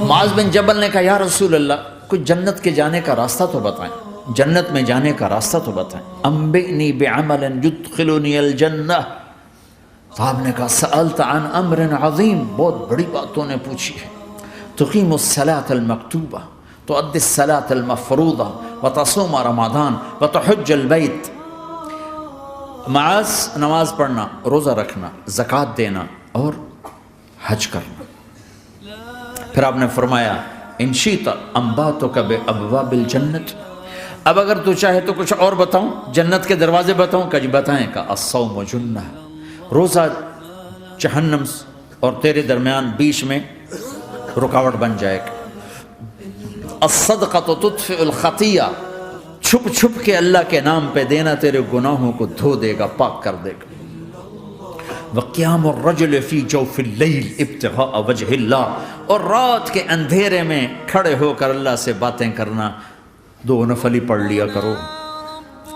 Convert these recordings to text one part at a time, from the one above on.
معاذ بن جبل نے کہا یا رسول اللہ کوئی جنت کے جانے کا راستہ تو بتائیں، جنت میں جانے کا راستہ تو بتائیں، انبئنی بعمل یدخلنی الجنہ۔ صاحب نے کہا سألت عن امر عظیم، بہت بڑی باتوں نے پوچھی ہے، تقیم الصلاة المکتوبہ، تؤدی الصلاة المفروضہ، وتصوم رمضان، وتحج البیت۔ معاذ نماز پڑھنا، روزہ رکھنا، زکوٰۃ دینا اور حج کرنا۔ پھر آپ نے فرمایا ان شئت انباتک بابواب الجنت، اب اگر تو چاہے تو کچھ اور بتاؤں، جنت کے دروازے بتاؤں؟ کہ جی بتائیں۔ کہ الصوم جنہ، روزہ جہنم اور تیرے درمیان بیچ میں رکاوٹ بن جائے گا۔ الصدقۃ تطفئ الخطیہ، چھپ چھپ کے اللہ کے نام پہ دینا تیرے گناہوں کو دھو دے گا، پاک کر دے گا۔ وقیام الرجل فی جوف اللیل ابتغاء وجہ اللہ، اور رات کے اندھیرے میں کھڑے ہو کر اللہ سے باتیں کرنا، دو نفلی پڑھ لیا کرو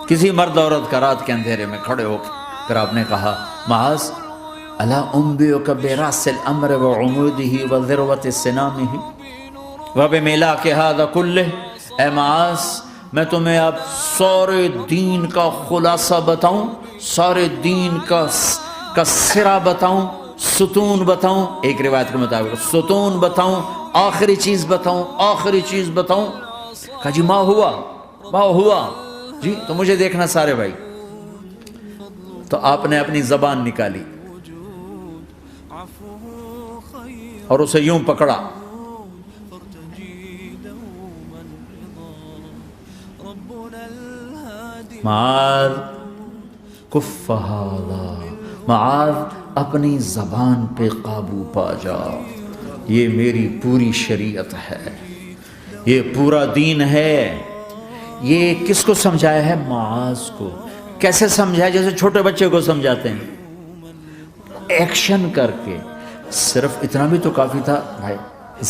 کسی مرد عورت کا رات کے اندھیرے میں کھڑے ہو کے۔ پھر آپ نے کہا معاذ الا انبئک براس الامر وعمودہ وذروۃ سنامہ وبمیلاک ھذا کلہ، اے معاذ میں تمہیں اب سارے دین کا خلاصہ بتاؤں، سارے دین کا سرا بتاؤں، ستون بتاؤں، ایک روایت کے مطابق ستون بتاؤں، آخری چیز بتاؤں، آخری چیز بتاؤں؟ کہا جی ما ہوا جی، تو مجھے دیکھنا سارے بھائی۔ تو آپ نے اپنی زبان نکالی اور اسے یوں پکڑا، معاذ کف ھذا، معاذ اپنی زبان پہ قابو پا جا، یہ میری پوری شریعت ہے، یہ پورا دین ہے۔ یہ کس کو سمجھایا ہے؟ معاذ کو۔ کیسے سمجھایا؟ جیسے چھوٹے بچے کو سمجھاتے ہیں، ایکشن کر کے۔ صرف اتنا بھی تو کافی تھا بھائی،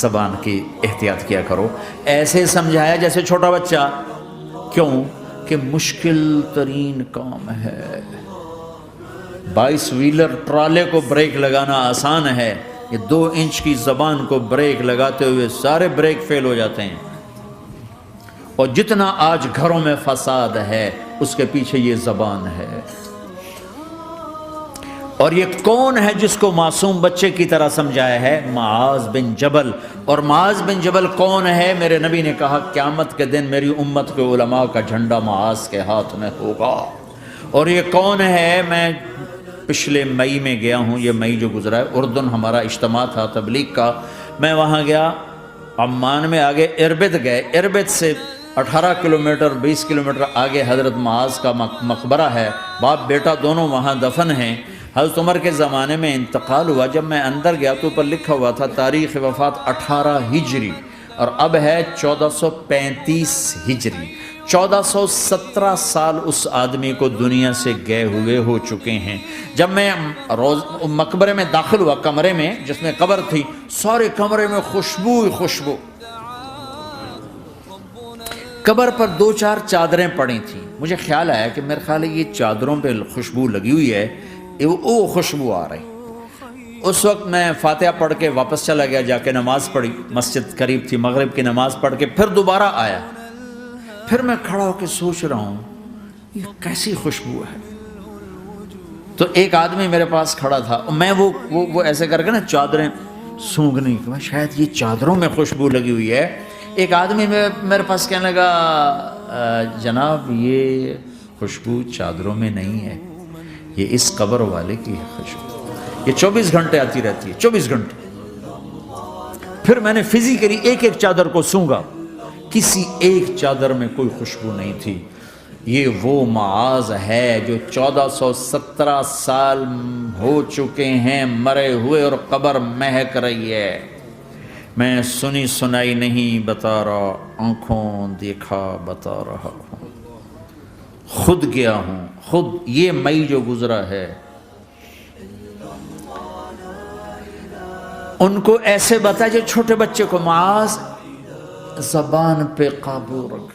زبان کی احتیاط کیا کرو۔ ایسے سمجھایا جیسے چھوٹا بچہ۔ کیوں؟ کہ مشکل ترین کام ہے۔ 22 ویلر ٹرالے کو بریک لگانا آسان ہے، یہ 2 انچ کی زبان کو بریک لگاتے ہوئے سارے بریک فیل ہو جاتے ہیں۔ اور جتنا آج گھروں میں فساد ہے اس کے پیچھے یہ زبان ہے۔ اور یہ کون ہے جس کو معصوم بچے کی طرح سمجھایا ہے؟ معاذ بن جبل۔ اور معاذ بن جبل کون ہے؟ میرے نبی نے کہا قیامت کے دن میری امت کے علماء کا جھنڈا معاذ کے ہاتھ میں ہوگا۔ اور یہ کون ہے؟ میں پچھلے مئی میں گیا ہوں، یہ مئی جو گزرا ہے، اردن ہمارا اجتماع تھا تبلیغ کا، میں وہاں گیا، عمان میں آگے اربد گئے، اربد سے 18 کلومیٹر 20 کلومیٹر آگے حضرت معاذ کا مقبرہ ہے، باپ بیٹا دونوں وہاں دفن ہیں۔ حضرت عمر کے زمانے میں انتقال ہوا، جب میں اندر گیا تو اوپر لکھا ہوا تھا تاریخ وفات 18 ہجری، اور اب ہے 1435 ہجری۔ 1417 سال اس آدمی کو دنیا سے گئے ہوئے ہو چکے ہیں۔ جب میں مقبرے میں داخل ہوا، کمرے میں جس میں قبر تھی، سارے کمرے میں خوشبو ہی خوشبو۔ قبر پر 2-4 چادریں پڑی تھیں، مجھے خیال آیا کہ میرے خیال ہے یہ چادروں پہ خوشبو لگی ہوئی ہے، وہ خوشبو آ رہی۔ اس وقت میں فاتحہ پڑھ کے واپس چلا گیا، جا کے نماز پڑھی، مسجد قریب تھی، مغرب کی نماز پڑھ کے پھر دوبارہ آیا۔ پھر میں کھڑا ہو کے سوچ رہا ہوں یہ کیسی خوشبو ہے۔ تو ایک آدمی میرے پاس کھڑا تھا، میں وہ ایسے کر کے نا چادریں سونگھنے کی، شاید یہ چادروں میں خوشبو لگی ہوئی ہے۔ ایک آدمی میرے پاس کہنے لگا جناب یہ خوشبو چادروں میں نہیں ہے، یہ اس قبر والے کی خوشبو، یہ 24 گھنٹے آتی رہتی ہے، 24 گھنٹے۔ پھر میں نے فزیکلی ایک چادر کو سونگا، کسی ایک چادر میں کوئی خوشبو نہیں تھی۔ یہ وہ معاذ ہے جو 1417 سال ہو چکے ہیں مرے ہوئے، اور قبر مہک رہی ہے۔ میں سنی سنائی نہیں بتا رہا، آنکھوں دیکھا بتا رہا ہوں، خود گیا ہوں، خود یہ مئی جو گزرا ہے۔ ان کو ایسے بتا جو چھوٹے بچے کو، معاذ زبان پہ قابو رکھ۔